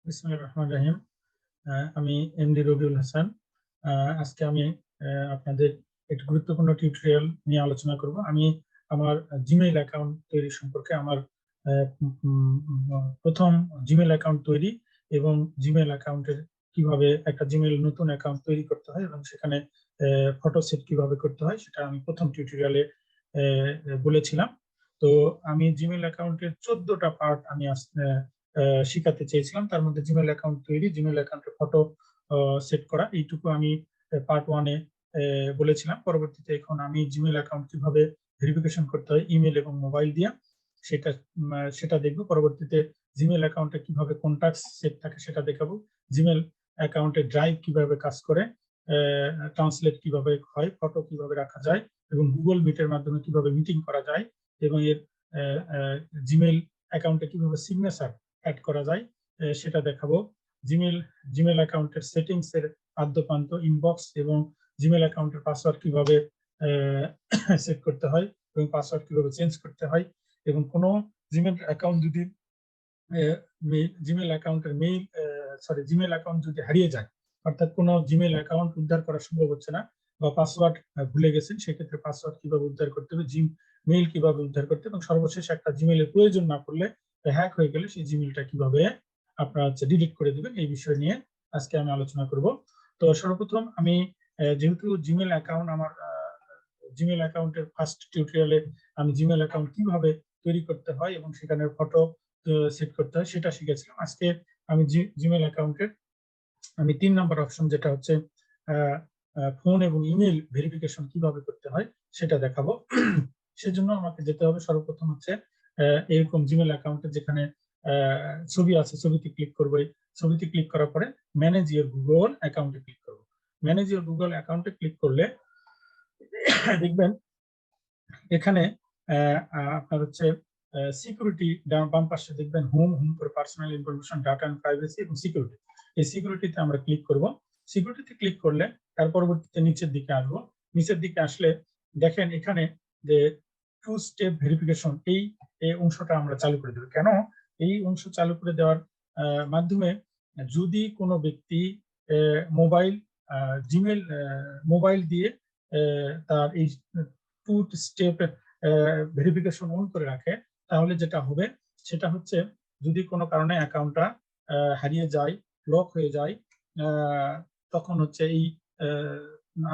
বিসমিল্লাহির রহমানির রহিম। আমি এমডি রবিউল হাসান। আজকে আমি আপনাদের একটি গুরুত্বপূর্ণ টিউটোরিয়াল নিয়ে আলোচনা করব। আমি আমার জিমেইল অ্যাকাউন্ট তৈরি সম্পর্কে আমার প্রথম জিমেইল অ্যাকাউন্ট তৈরি এবং জিমেইল অ্যাকাউন্টের কিভাবে একটা জিমেইল নতুন অ্যাকাউন্ট তৈরি করতে হয় এবং সেখানে ফটো সেট কিভাবে করতে হয় সেটা আমি প্রথম টিউটোরিয়ালে বলেছিলাম। তো আমি জিমেইল অ্যাকাউন্টের 14টা পার্ট আমি শিখাতে চেয়েছিলাম। তার মধ্যে জিমেইল অ্যাকাউন্ট তৈরি, জিমেইল অ্যাকাউন্টের ফটো সেট করা, এইটুকু আমি পার্ট 1-এ বলেছিলাম। পরবর্তীতে এখন আমি জিমেইল অ্যাকাউন্ট কিভাবে ভেরিফিকেশন করতে হয় ইমেল এবং মোবাইল দিয়ে সেটা সেটা দেখবো। পরবর্তীতে জিমেইল অ্যাকাউন্টে কিভাবে কন্টাক্ট সেট থাকে সেটা দেখাবো। জিমেইল অ্যাকাউন্টে ড্রাইভ কিভাবে কাজ করে, ট্রান্সলেট কিভাবে হয়, ফটো কিভাবে রাখা যায় এবং গুগল মিটের মাধ্যমে কিভাবে মিটিং করা যায় এবং এর জিমেইল অ্যাকাউন্টে কিভাবে সিগনেচার অ্যাড করা যায় সেটা দেখাবো। জিমেইল জিমেইল অ্যাকাউন্টের সেটিংস এর আদ্যপান্ত, ইনবক্স এবং জিমেইল অ্যাকাউন্টের পাসওয়ার্ড কিভাবে সেট করতে হয় এবং পাসওয়ার্ড কিভাবে চেঞ্জ করতে হয় এবং কোনো জিমেইল অ্যাকাউন্ট যদি জিমেইল অ্যাকাউন্টের জিমেইল অ্যাকাউন্ট যদি হারিয়ে যায়, অর্থাৎ কোনো জিমেইল অ্যাকাউন্ট উদ্ধার করা সম্ভব হচ্ছে না বা পাসওয়ার্ড ভুলে গেছেন, সেক্ষেত্রে পাসওয়ার্ড কিভাবে উদ্ধার করতে হবে, জিমেইল কিভাবে উদ্ধার করতে, এবং সর্বশেষ একটা জিমেইলের প্রয়োজন না পড়লে হ্যাক হয়ে গেলে সেই জিমেইলটা কিভাবে আপনারা ডিলিট করে দিবেন, এই বিষয় নিয়ে আজকে আমি আলোচনা করব। তো সর্বপ্রথম আমি যেহেতু জিমেইল অ্যাকাউন্ট আমার জিমেইল অ্যাকাউন্টের ফার্স্ট টিউটোরিয়ালে আমি জিমেইল অ্যাকাউন্ট কিভাবে তৈরি করতে হয় এবং সেখানে ফটো সেট করতে হয় সেটা শিখেছিলাম। আজকে আমি জিমেইল অ্যাকাউন্টের আমি 3 নম্বর অপশন, যেটা হচ্ছে ফোন এবং ইমেল ভেরিফিকেশন কিভাবে করতে হয় সেটা দেখাবো। সেজন্য আমাকে যেতে হবে সর্বপ্রথম হচ্ছে এরকম জিমেইল অ্যাকাউন্টে যেখানে ছবি আছে, ছবিতে ক্লিক করবো। ছবিতে ক্লিক করার পরে ম্যানেজ ইওর গুগল অ্যাকাউন্টে ক্লিক করবো। ম্যানেজ ইওর গুগল অ্যাকাউন্টে ক্লিক করলে দেখবেন এখানে আপনার হচ্ছে সিকিউরিটি, বাম পাশে দেখবেন হোম করে personal information, data and privacy এবং সিকিউরিটি। এই সিকিউরিটিতে আমরা ক্লিক করব। সিকিউরিটিতে ক্লিক করলে তার পরবর্তীতে নিচের দিকে আসবো। নিচের দিকে আসলে দেখেন এখানে যে 2 স্টেপ ভেরিফিকেশন, এই অংশটা আমরা চালু করে দেব। কেন এই অংশ চালু করে দেওয়ার মাধ্যমে যদি কোনো ব্যক্তি মোবাইল জিমেল মোবাইল দিয়ে তার এই 2 স্টেপ ভেরিফিকেশন অন করে রাখে, তাহলে যেটা হবে সেটা হচ্ছে যদি কোনো কারণে অ্যাকাউন্টটা হারিয়ে যায়, লক হয়ে যায়, তখন হচ্ছে এই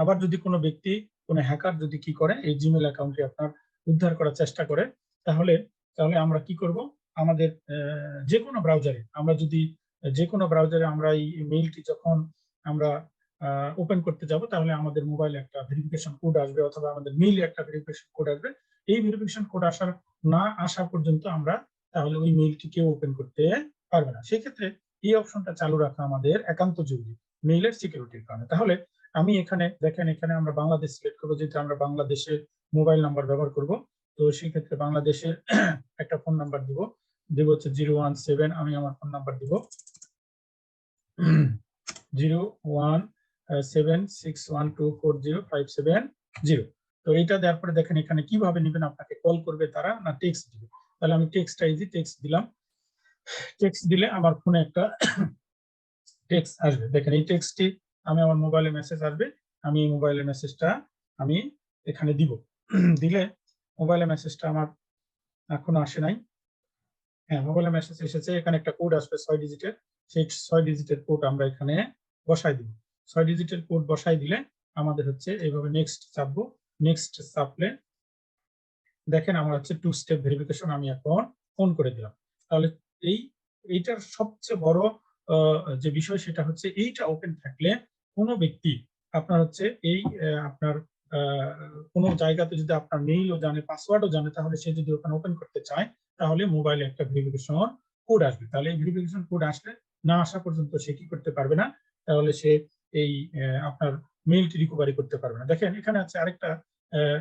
আবার যদি কোনো ব্যক্তি, কোনো হ্যাকার যদি কি করে এই জিমেল অ্যাকাউন্টে আপনার উদ্ধার করার চেষ্টা করে, তাহলে তাহলে আমরা কি করব, আমাদের যে কোনো ব্রাউজারে আমরা এই মেইলটি যখন আমরা ওপেন করতে যাব, তাহলে আমাদের মোবাইলে একটা ভেরিফিকেশন কোড আসবে অথবা আমাদের মেইলে একটা ভেরিফিকেশন কোড আসবে। এই ভেরিফিকেশন কোড না আসা পর্যন্ত আমরা তাহলে ওই মেইলটিকে ওপেন করতে পারবে না। সেক্ষেত্রে এই অপশনটা চালু রাখা আমাদের একান্ত জরুরি মেইলের সিকিউরিটির কারণে। তাহলে আমি এখানে দেখেন, এখানে আমরা বাংলাদেশ সিলেক্ট করবো, যেহেতু আমরা বাংলাদেশের মোবাইল নাম্বার ব্যবহার করব। তো সেই ক্ষেত্রে বাংলাদেশের একটা ফোন নাম্বার দিব হচ্ছে 017, আমি আমার ফোন নাম্বার দিব 01761240570। তো এটা দেওয়ার পরে দেখেন এখানে কিভাবে নেবেন, আপনাকে কল করবে তারা না টেক্সট দিবে। তাহলে আমি টেক্সট দিলাম। টেক্সট দিলে আমার ফোনে একটা টেক্সট আসবে। দেখেন এই টেক্সটটি আমি আমার মোবাইলে মেসেজ আসবে, আমি এই মোবাইলের মেসেজটা আমি এখানে দিব। দিলে মোবাইলে মেসেজটা আমার এখনো আসে নাই। হ্যাঁ, মোবাইলে মেসেজ এসেছে। এখানে একটা কোড আসবে 6 ডিজিটের। সেই 6 ডিজিটের কোড আমরা এখানে বসাই দিব। 6 ডিজিটের কোড বসাই দিলে আমাদের হচ্ছে এইভাবে নেক্সট চাপবো। নেক্সট চাপলে দেখেন আমার হচ্ছে 2 স্টেপ ভেরিফিকেশন আমি এখন অন করে দিলাম। তাহলে এইটার সবচেয়ে বড় যে বিষয় সেটা হচ্ছে এইটা ওপেন থাকলে কোনো ব্যক্তি আপনার হচ্ছে আপনার কোনো জায়গাতে যদি আপনার মেইলও জানে, পাসওয়ার্ডও জানে, তাহলে সে যদি ওখানে ওপেন করতে চায়, তাহলে মোবাইলে একটা ভেরিফিকেশন কোড আসবে। তাহলে এই ভেরিফিকেশন কোড আসলে না আসা পর্যন্ত সে কি করতে পারবে না, তাহলে সে এই আপনার মেইলটি রিকভারি করতে পারবে না। দেখেন এখানে আছে আরেকটা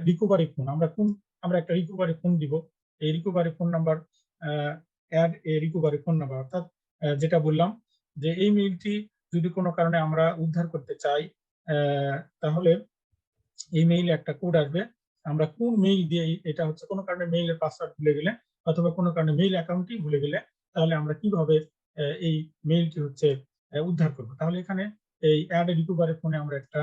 রিকভারি ফোন। আমরা একটা রিকভারি ফোন দিব। এই রিকভারি ফোন নাম্বার অ্যাড এ রিকভারি ফোন নাম্বার, অর্থাৎ যেটা বললাম যে এই মেইলটি যদি কোনো কারণে আমরা উদ্ধার করতে চাই, তাহলে এই মেইলে একটা কোড আসবে। আমরা কোন মেইল দিয়ে, এটা হচ্ছে কোনো কারণে মেইলের পাসওয়ার্ড ভুলে গেলে অথবা কোনো কারণে মেইল অ্যাকাউন্টই ভুলে গেলে, তাহলে আমরা কিভাবে এই মেইলটি হচ্ছে উদ্ধার করবো। তাহলে এখানে এই অ্যাড রিকভারি ফোনে আমরা একটা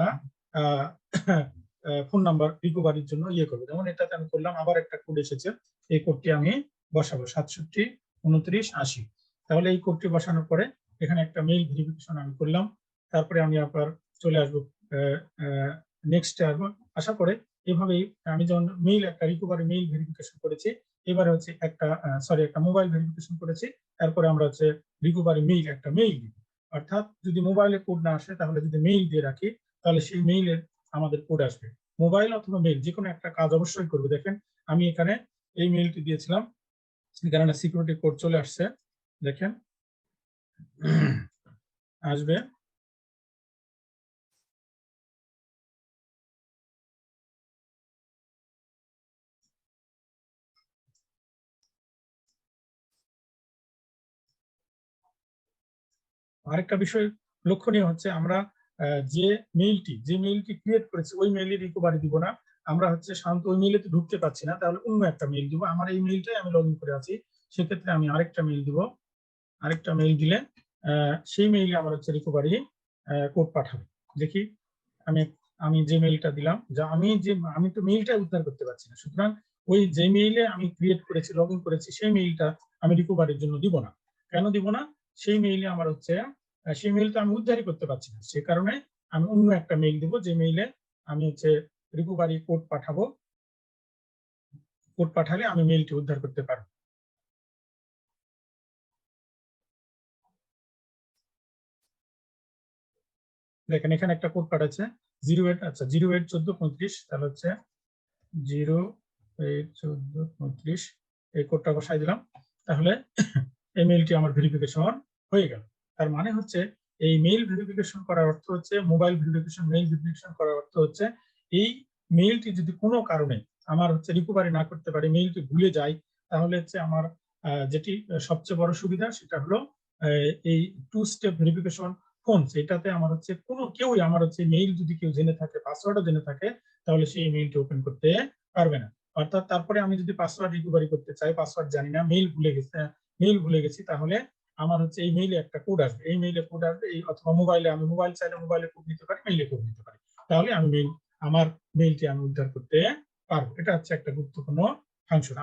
ফোন নাম্বার রিকভারির জন্য ইয়ে করবো। যেমন এটাতে আমি করলাম, আবার একটা কোড এসেছে, এই কোডটি আমি বসাবো 672980। তাহলে এই কোডটি বসানোর পরে এখানে একটা মেইল ভেরিফিকেশন আমি করলাম। তারপরে আমি আবার চলে আসবো নেক্সটে আসবো, আসার পরে এভাবেই আমি যখন মেইল একটা রিকভারি মেইল ভেরিফিকেশন করেছি, এবারে হচ্ছে একটা মোবাইল ভেরিফিকেশন করেছি, তারপরে আমরা হচ্ছে রিকভারি মেইল একটা মেইল দিব। অর্থাৎ যদি মোবাইলে কোড না আসে, তাহলে যদি মেইল দিয়ে রাখি, তাহলে সেই মেইলের আমাদের কোড আসবে। মোবাইল অথবা মেইল যে কোনো একটা কাজ অবশ্যই করবে। দেখেন আমি এখানে এই মেইলটি দিয়েছিলাম, এখানে সিকিউরিটি কোড চলে আসছে, দেখেন আসবে। আরেকটা বিষয় লক্ষণীয় হচ্ছে, আমরা যে মেইলটি ক্রিয়েট করেছি ওই মেইলের রিকভারি দিব না। আমরা হচ্ছে সাধারণত ওই মেইলে তো ঢুকতে পারছি না, তাহলে অন্য একটা মেইল দিব। আমার এই মেইলটাই আমি লগ ইন করে আছি, সেক্ষেত্রে আমি আরেকটা মেইল দিব। আরেকটা মেইল দিলে সেই মেইলে আমার হচ্ছে রিকভারি কোড পাঠাবে। দেখি আমি আমি যে মেইলটা দিলাম, আমি তো মেইলটা উদ্ধার করতে পারছি না, সুতরাং ওই যে মেইলে আমি ক্রিয়েট করেছি, লগ ইন করেছি, সেই মেইলটা আমি রিকভারির জন্য দিব না। কেন দিব না? সেই মেইলে আমার হচ্ছে সেই মেইলটা আমি উদ্ধারই করতে পারছি না, সে কারণে আমি অন্য একটা মেইল দিব, যে মেইলে আমি হচ্ছে রিকভারি কোড পাঠাবো। কোড পাঠালে আমি মেইলটি উদ্ধার করতে পারবো। দেখেন এখানে একটা কোড পাঠাচ্ছে 08, আচ্ছা 081435, তাহলে হচ্ছে 081435, এই কোডটা বসাই দিলাম। তাহলে এই মেইলটি আমার ভেরিফিকেশন হয়ে গেল। তার মানে হচ্ছে এই মেইল ভেরিফিকেশন করার অর্থ হচ্ছে, মোবাইল ভেরিফিকেশন, মেইল ভেরিফিকেশন করার অর্থ হচ্ছে, এই মেইলটি যদি কোনো কারণে আমার হচ্ছে রিকভারি না করতে পারি, মেইলটি ভুলে যাই, তাহলে হচ্ছে আমার যেটি সবচেয়ে বড় সুবিধা সেটা হলো এই টু স্টেপ ভেরিফিকেশন ফোন। এটাতে আমার হচ্ছে কেউই আমার হচ্ছে মেইল যদি কেউ জেনে থাকে, পাসওয়ার্ডও জেনে থাকে, তাহলে সেই মেইলটি ওপেন করতে পারবে না। অর্থাৎ তারপরে আমি যদি পাসওয়ার্ড রিকভারি করতে চাই, পাসওয়ার্ড জানি না, মেইল ভুলে গেছি, তাহলে আমার হচ্ছে এই মেইলে একটা কোড আসবে, এই মেইলে কোড আসবে, এই অথবা মোবাইলে, আমি মোবাইল চাইলে মোবাইলে কোড নিতে পারি, মেইলে কোড নিতে পারি, তাহলে আমি আমার মেইলটি আমি উদ্ধার করতে পারবো। এটা হচ্ছে একটা গুরুত্বপূর্ণ ফাংশন।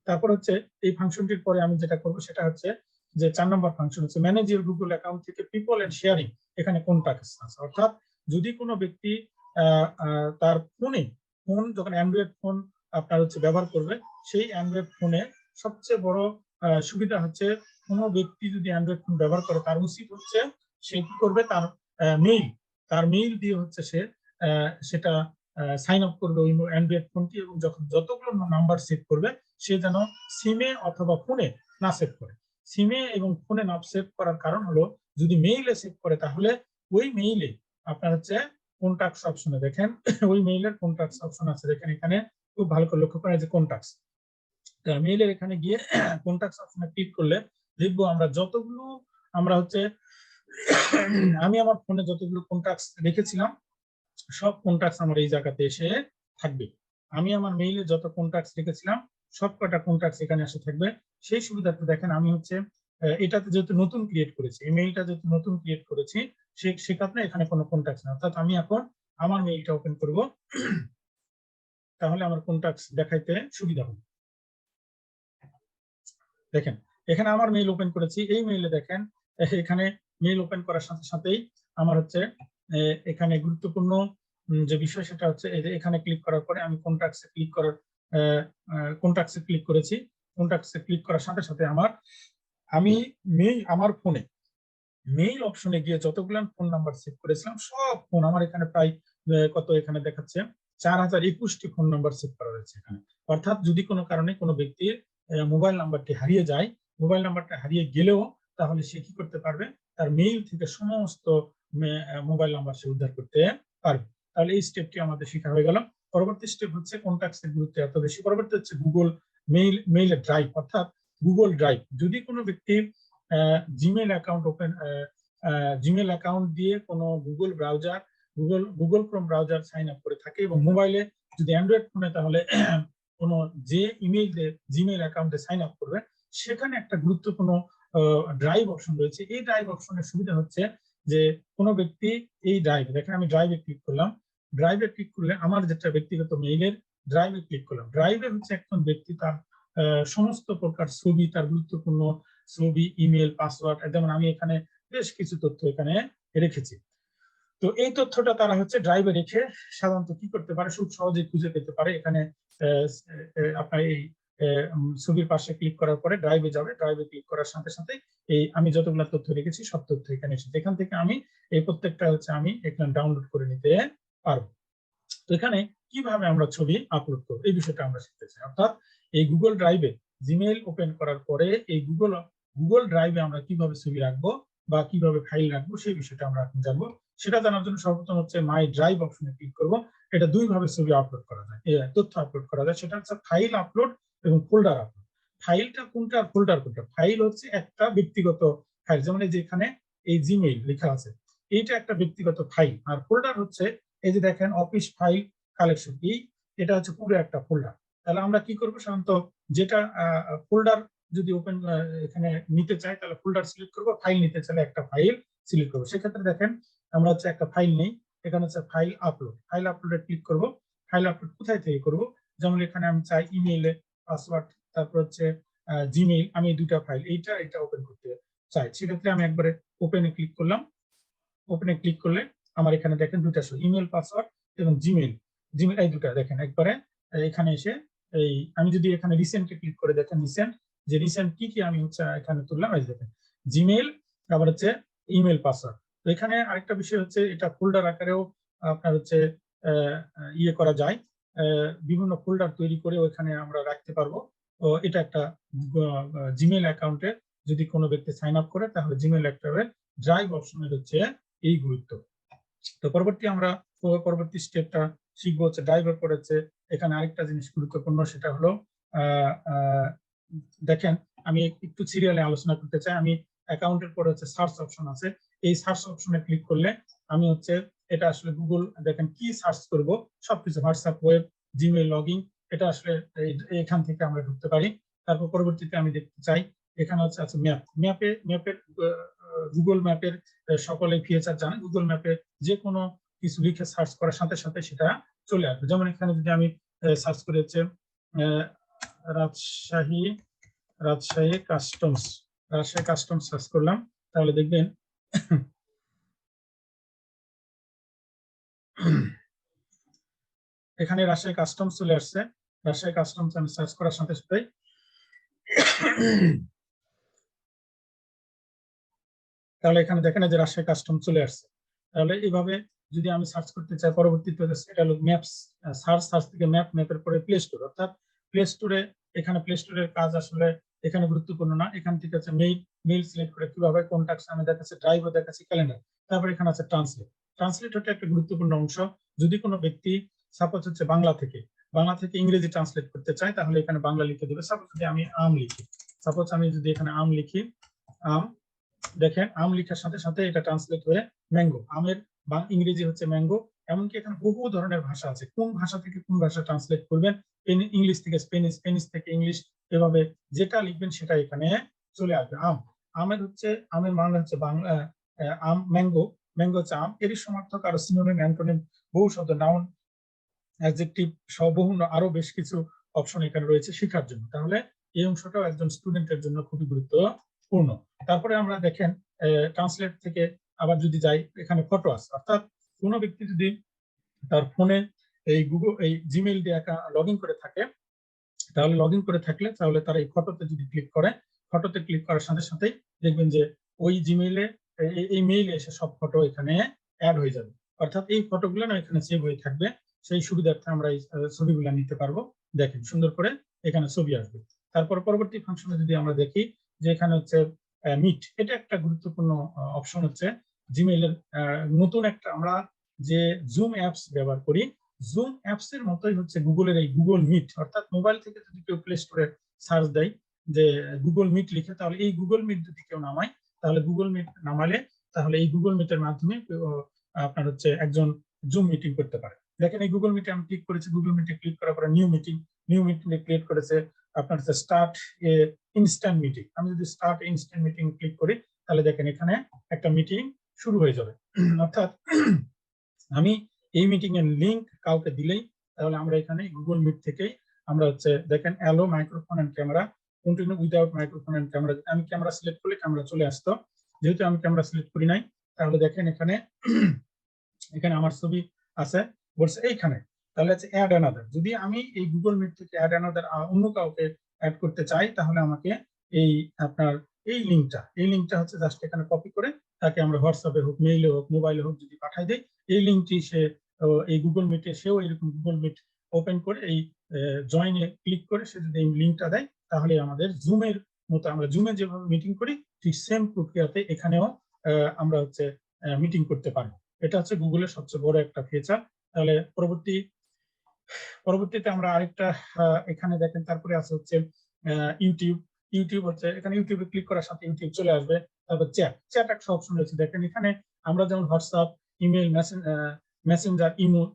তারপর হচ্ছে এই ফাংশনটির পরে আমি যেটা করবো সেটা হচ্ছে যে 4 নম্বর ফাংশন হচ্ছে ম্যানেজ ইউর গুগল অ্যাকাউন্ট থেকে পিপল এন্ড শেয়ারিং। এখানে কন্টাক্টস আছে, অর্থাৎ যদি কোনো ব্যক্তি তার ফোন যখন অ্যান্ড্রয়েড ফোন আপনার হচ্ছে ব্যবহার করবে, সেই অ্যান্ড্রয়েড ফোনে সবচেয়ে বড় সুবিধা হচ্ছে, কোনো ব্যক্তি যদি অ্যান্ড্রয়েড ফোন ব্যবহার করে, তার উচিত হচ্ছে সে কি করবে, তার মেইল দিয়ে হচ্ছে সেটা সাইন আপ করবে ওই অ্যান্ড্রয়েড ফোনটি, এবং যখন যতগুলো নাম্বার সেভ করবে, সে যেন সিমে অথবা ফোনে না সেভ করে। সিমে এবং ফোনে না সেভ করার কারণ হলো, যদি মেইলে সেভ করে, তাহলে ওই মেইলে আপনার হচ্ছে কন্টাক্টস অপশনে দেখেন ওই মেইলের কন্টাক্টস অপশন আছে, দেখেন এখানে খুব ভালো করে লক্ষ্য করেন যে কন্টাক্টস, মেইলের এখানে গিয়ে কন্টাক্টস অপশনে ক্লিক করলে দেখবো আমরা হচ্ছে আমি আমার ফোনে যতগুলো কন্টাক্টস রেখেছিলাম, সব কন্টাক্টস আমার এই জায়গাতে এসে থাকবে। আমি আমার মেইলে যত কন্টাক্টস রেখেছিলাম, সব কটা কন্টাক্টস এখানে এসে থাকবে। সেই সুবিধাটা দেখেন, আমি হচ্ছে এটাতে যেহেতু নতুন ক্রিয়েট করেছি, এই মেইলটা যেহেতু নতুন ক্রিয়েট করেছি, সেক্ষেত্রে এখানে কোনো কন্টাক্টস না। অর্থাৎ আমি এখন আমার মেইলটা ওপেন করব, তাহলে আমার কন্টাক্টস দেখাইতে সুবিধা হবে। দেখেন এখানে আমার মেইল ওপেন করেছি, এই মেইলে দেখেন এখানে মেইল ওপেন করার সাথে সাথেই আমার হচ্ছে এখানে গুরুত্বপূর্ণ যে বিষয়, সেটা হচ্ছে এই যে এখানে ক্লিক করার পরে আমি কন্টাক্টসে ক্লিক করেছি। কন্টাক্টসে ক্লিক করার সাথে সাথে আমার ফোনে মেইল অপশনে গিয়ে যতগুলো ফোন নাম্বার সেভ করেছিলাম, সব ফোন আমার এখানে প্রায় কত এখানে দেখাচ্ছে 4021টি ফোন নাম্বার সেভ করা রয়েছে এখানে। অর্থাৎ যদি কোনো কারণে কোনো ব্যক্তির মোবাইল নাম্বারটি হারিয়ে যায়, মোবাইল নাম্বারটা হারিয়ে গেলেও, তাহলে সে কি করতে পারবে, তার মেইল থেকে সমস্ত মোবাইল নাম্বার সে উদ্ধার করতে পারবে। তাহলে এই স্টেপটি আমাদের শেখা হয়ে গেল। পরবর্তী স্টেপ হচ্ছে, কন্টাক্টসের গুরুত্ব এত বেশি, পরবর্তী হচ্ছে মেইলের ড্রাইভ, অর্থাৎ গুগল ড্রাইভ। যদি কোনো ব্যক্তির জিমেল অ্যাকাউন্ট দিয়ে কোনো Google Chrome browser sign up করে থাকে, এবং মোবাইলে যদি অ্যান্ড্রয়েড ফোনে, তাহলে কোনো যে ইমেইল জিমেল অ্যাকাউন্টে সাইন আপ করবে, সেখানে একটা গুরুত্বপূর্ণ ড্রাইভ অপশন রয়েছে। এই ড্রাইভ অপশনের সুবিধা হচ্ছে যে কোনো ব্যক্তি এই ড্রাইভ, দেখেন আমি ড্রাইভে ক্লিক করলাম, ড্রাইভে ক্লিক করলে আমার যেটা ব্যক্তিগত মেইলের ড্রাইভে ক্লিক করলাম, ড্রাইভে হচ্ছে একজন ব্যক্তি তার সমস্ত প্রকার ছবি, তার গুরুত্বপূর্ণ ছবি, ইমেল, পাসওয়ার্ড, যেমন আমি এখানে বেশ কিছু তথ্য এখানে রেখেছি। তো এই তথ্যটা তারা হচ্ছে ড্রাইভে রেখে সাধারণত কি করতে পারে, খুব সহজে খুঁজে পেতে পারে। এখানে আপনার এই ছবির পাশে ক্লিক করার পরে ড্রাইভে যাবে, ড্রাইভে ক্লিক করার সাথে সাথে এই আমি যতগুলো তথ্য রেখেছি সব তথ্য এখানে এসেছে। এখান থেকে আমি এই প্রত্যেকটা হচ্ছে আমি এখানে ডাউনলোড করে নিতে পারবো। তো এখানে কিভাবে আমরা ছবি আপলোড করবো এই বিষয়টা আমরা শিখতে চাই। অর্থাৎ এই গুগল ড্রাইভে জিমেইল ওপেন করার পরে এই গুগল ড্রাইভে আমরা কিভাবে ছবি রাখবো বা কিভাবে ফাইল রাখবো সেই বিষয়টা আমরা এখন জানবো। সেটা জানার জন্য সর্বপ্রথম হচ্ছে মাই ড্রাইভ অপশনে ক্লিক করব। এটা দুই ভাবে ছবি আপলোড করা যায়, তথ্য আপলোড করা যায়। সেটা হচ্ছে ফাইল আপলোড এবং ফোল্ডার আপলোড। ফাইলটা কোনটা আর ফোল্ডার কোনটা? ফাইল হচ্ছে একটা ব্যক্তিগত ফাইল, যেমন এই যে এখানে এই জিমেইল লেখা আছে, এইটা একটা ব্যক্তিগত ফাইল। আর ফোল্ডার হচ্ছে এই যে দেখেন অফিস ফাইল কালেকশন, এটা হচ্ছে পুরো একটা ফোল্ডার। তাহলে আমরা কি করবো, সাধারণত যেটা ফোল্ডার যদি ওপেন এখানে নিতে চাই তাহলে ফোল্ডার সিলেক্ট করবো, ফাইল নিতে চাইলে একটা ফাইল সিলেক্ট করবো। সেক্ষেত্রে দেখেন আমরা হচ্ছে একটা ফাইল নেই, এখানে হচ্ছে ফাইল আপলোড, ফাইল আপলোডে ক্লিক করবো। ফাইল আপলোড কোথায় থেকে করবো, যেমন এখানে আমি চাই ইমেইলে পাসওয়ার্ড, তারপর হচ্ছে জিমেইল, আমি দুটা ফাইল এটা ওপেন করতে চাই। সেক্ষেত্রে আমি একবারে ওপেনে ক্লিক করলাম। ওপেনে ক্লিক করলে আমার এখানে দেখেন দুটা শো, ইমেল পাসওয়ার্ড এবং জিমেইল। এই দুটা দেখেন একবারে এখানে এসে এই আমি যদি এখানে রিসেন্টে ক্লিক করে দেখেন রিসেন্ট, যে রিসেন্ট কি কি আমি হচ্ছে এখানে তুললাম, এই দেখেন জিমেইল, আবার হচ্ছে ইমেল পাসওয়ার্ড। তো এখানে আরেকটা বিষয় হচ্ছে এটা ফোল্ডার আকারেও আপনার হচ্ছে ইয়ে করা যায়, বিভিন্ন ফোল্ডার তৈরি করে ওখানে আমরা রাখতে পারবো। তো এটা একটা জিমেইল অ্যাকাউন্টে যদি কোনো ব্যক্তি সাইন আপ করে তাহলে জিমেইল অ্যাকাউন্টের ড্রাইভ অপশনের হচ্ছে এই গুরুত্ব। তো পরবর্তী স্টেপটা শিখবো হচ্ছে ড্রাইভার করেছে। এখানে আরেকটা জিনিস গুরুত্বপূর্ণ, সেটা হলো দেখেন আমি একটু সিরিয়ালে আলোচনা করতে চাই। আমি অ্যাকাউন্টের পরে হচ্ছে সার্চ অপশন আছে, এই সার্চ অপশনে ক্লিক করলে আমি হচ্ছে এটা আসলে গুগল, দেখেন কি সার্চ করব সবকিছু, হোয়াটসঅ্যাপ, ওয়েব, জিমেইল, লগইন, এটা আসলে এখান থেকে আমরা ঢুকতে পারি। তারপর পরবর্তীতে আমি দেখতে চাই এখানে হচ্ছে আছে ম্যাপের গুগল ম্যাপের সকলে ফিচার জানে। গুগল ম্যাপে যে কোনো কিছু লিখে সার্চ করার সাথে সাথে সেটা চলে আসবে। যেমন এখানে যদি আমি সার্চ করে হচ্ছে রাজশাহী কাস্টমস সার্চ করলাম, তাহলে দেখবেন এখানে রাজশাহী কাস্টমস চলে আসছে। রাজশাহী কাস্টমস আমি সার্চ করার সাথে সাথে তাহলে এখানে দেখেন যে রাজশাহী কাস্টম চলে আসছে। তাহলে এইভাবে যদি আমি সার্চ করতে চাই, পরবর্তীতে এটা হলো ম্যাপস, সার্চ থেকে ম্যাপের পরে প্লে স্টোর, অর্থাৎ প্লে স্টোরে, এখানে প্লে স্টোরের কাজ আসলে এখানে গুরুত্বপূর্ণ না। এখান থেকে আছে মেইল সিলেক্ট করে কিভাবে কন্টাক্টস আমি দেখাচ্ছি, ড্রাইভও দেখাচ্ছি, ক্যালেন্ডার। তারপর এখানে আছে ট্রান্সলেট হচ্ছে একটা গুরুত্বপূর্ণ অংশ। যদি কোনো ব্যক্তি সাপোজ হচ্ছে বাংলা থেকে ইংরেজি ট্রান্সলেট করতে চায় তাহলে এখানে বাংলা লিখে দেবে। সাপোজ যদি আমি আম লিখি, আমি যদি এখানে আম লিখি, আম, দেখেন আম লেখার সাথে সাথে এটা ট্রান্সলেট হয়ে ম্যাঙ্গো, আমের ইংরেজি হচ্ছে ম্যাঙ্গো। এমনকি এখানে বহু ধরনের ভাষা আছে, কোন ভাষা থেকে কোন ভাষা ট্রান্সলেট করবেন, ইংলিশ থেকে স্পেনিশ, স্পেনিশ থেকে ইংলিশ, এভাবে যেটা লিখবেন সেটা এখানে চলে আসবে। আমের বাংলা হচ্ছে বাংলা আম, ম্যাঙ্গো হচ্ছে আম। এরই সমার্থক আরো সিনোনিম, অ্যান্টোনিম, বহু শব্দ, নাউন, অ্যাডজেক্টিভ সহ বহু আরো বেশ কিছু অপশন এখানে রয়েছে শেখার জন্য। তাহলে এই অংশটাও একজন স্টুডেন্টের জন্য খুবই গুরুত্বপূর্ণ। তারপরে আমরা দেখেন ট্রান্সলেট থেকে আবার যদি যাই, এখানে ফটো আছে, অর্থাৎ কোনো ব্যক্তি যদি তার ফোনে এই জিমেইল দিয়ে লগ ইন করে থাকে, তাহলে তারা এই ফটোতে যদি ক্লিক করে, ফটোতে ক্লিক করার সাথে সাথেই দেখবেন যে ওই জিমেইলে এই মেইলে এসে সব ফটো এখানে অ্যাড হয়ে যাবে। অর্থাৎ এই ফটোগুলো না এখানে সেভ হয়ে থাকবে, সেই সুবিধার্থে আমরা এই ছবিগুলো নিতে পারবো। দেখেন সুন্দর করে এখানে ছবি আসবে। তারপর পরবর্তী ফাংশনে যদি আমরা দেখি যে এখানে হচ্ছে মিট, এটা একটা গুরুত্বপূর্ণ অপশন হচ্ছে জিমেইলের নতুন একটা, আমরা যে জুম অ্যাপস ব্যবহার করি, জুম অ্যাপস এর মতোই হচ্ছে গুগলের এই গুগল মিট। অর্থাৎ মোবাইল থেকে যদি কেউ প্লে স্টোরে সার্চ দেয় যে গুগল মিট লিখে, তাহলে এই গুগল মিট যদি কেউ নামায়, তাহলে গুগল মিট নামালে তাহলে এই গুগল মিটের মাধ্যমে আপনার হচ্ছে একজন জুম মিটিং করতে পারে। দেখেন এই গুগল মিটে আমি ক্লিক করেছি, গুগল মিটে ক্লিক করার পরে নিউ মিটিং ক্রিয়েট করেছে। আপনার হচ্ছে স্টার্ট ইনস্ট্যান্ট মিটিং। আমি যদি স্টার্ট ইনস্ট্যান্ট মিটিং ক্লিক করি তাহলে দেখেন এখানে একটা মিটিং শুরু হয়ে যাবে। অর্থাৎ আমি এই মিটিং এর লিংক কাউকে দিলেই তাহলে আমরা এখানে গুগল মিট থেকেই আমরা হচ্ছে দেখেন allow microphone and camera continue without microphone and camera. আমি ক্যামেরা সিলেক্ট করলে ক্যামেরা চলে আসতো, যেহেতু আমি ক্যামেরা সিলেক্ট করি নাই তাহলে দেখেন এখানে এখানে আমার ছবি আছে বলছে এইখানে। তাহলে হচ্ছে অ্যাড অ্যানাদার, যদি আমি এই গুগল মিট থেকে অ্যাড অ্যানাদার অন্য কাউকে অ্যাড করতে চাই তাহলে আমাকে এই আপনার এই লিঙ্কটা হচ্ছে জাস্ট এখানে কপি করে তাকে আমরা হোয়াটসঅ্যাপে হোক, মেইলে হোক, মোবাইলে হোক যদি পাঠাই দেই, এই লিঙ্কটি সে এই গুগল মিটে সেও এরকম গুগল মিট ওপেন করে এই জয়েনে ক্লিক করে সে যদি এই লিঙ্কটা দেয় তাহলে আমাদের জুমের মতো আমরা জুমে যেভাবে মিটিং করি ঠিক সেম প্রক্রিয়াতে এখানেও আমরা হচ্ছে মিটিং করতে পারি। এটা হচ্ছে গুগলের সবচেয়ে বড় একটা ফিচার। তাহলে পরবর্তীতে আমরা আরেকটা এখানে দেখেন তারপরে আছে হচ্ছে ইউটিউব। ইউটিউব হচ্ছে এখানে ইউটিউবে ক্লিক করার সাথে ইউটিউব চলে আসবে। তারপর চ্যাট একটা অপশন রয়েছে দেখেন এখানে আমরা যেমন হোয়াটসঅ্যাপ, ইমেল, মেসেঞ্জার,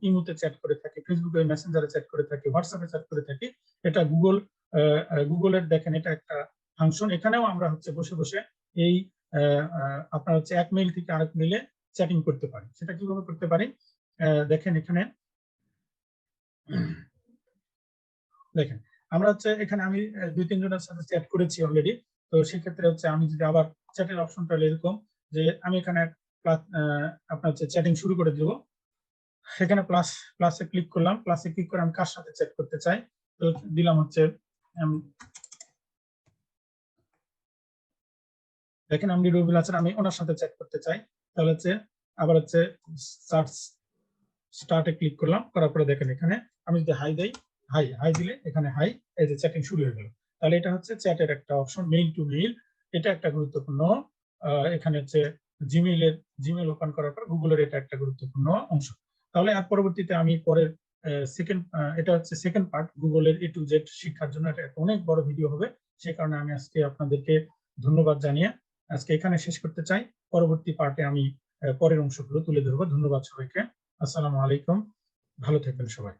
ইমোতে চ্যাট করে থাকি, ফেসবুকে মেসেঞ্জারে চ্যাট করে থাকি, হোয়াটসঅ্যাপে চ্যাট করে থাকি। এটা গুগলের দেখেন এটা একটা ফাংশন। এখানেও আমরা হচ্ছে বসে বসে এই আপনার হচ্ছে এক মেইল থেকে আরেক মেইলে চ্যাটিং করতে পারি। সেটা কিভাবে করতে পারি দেখেন এখানে দেখেন আমরা হচ্ছে এখানে আমি 2-3 জনের সাথে চ্যাট করেছি অলরেডি। তো সেক্ষেত্রে হচ্ছে আমি যদি আবার চ্যাটের অপশনটা হলো এরকম যে আমি এখানে আপনার হচ্ছে চ্যাটিং শুরু করে দেব। সেখানে প্লাসে ক্লিক করলাম, প্লাসে ক্লিক করে আমি কার সাথে চ্যাট করতে চাই তো দিলাম হচ্ছে দেখেন আমি রবিউল হাসান, আমি ওনার সাথে চ্যাট করতে চাই। তাহলে হচ্ছে আবার হচ্ছে সার্চ স্টার্টে ক্লিক করলাম, করার পরে দেখেন এখানে আমি যদি হাই দেই, হাই দিলে এখানে হাই, এই যে চ্যাটিং শুরু হয়ে গেল। তাহলে এটা হচ্ছে চ্যাটের একটা অপশন, মেইল টু মেইল। এটা একটা গুরুত্বপূর্ণ এখানে হচ্ছে জিমেল ওপেন করার পর গুগলের এটা একটা গুরুত্বপূর্ণ অংশ। তাহলে আর পরবর্তীতে আমি পরের এটা হচ্ছে সেকেন্ড পার্ট গুগলের A to Z শিক্ষার জন্য এটা একটা অনেক বড় ভিডিও হবে। সে কারণে আমি আজকে আপনাদেরকে ধন্যবাদ জানিয়ে আজকে এখানে শেষ করতে চাই। পরবর্তী পার্টে আমি পরের অংশগুলো তুলে ধরবো। ধন্যবাদ সবাইকে। আসসালামু আলাইকুম, ভালো থাকবেন সবাই।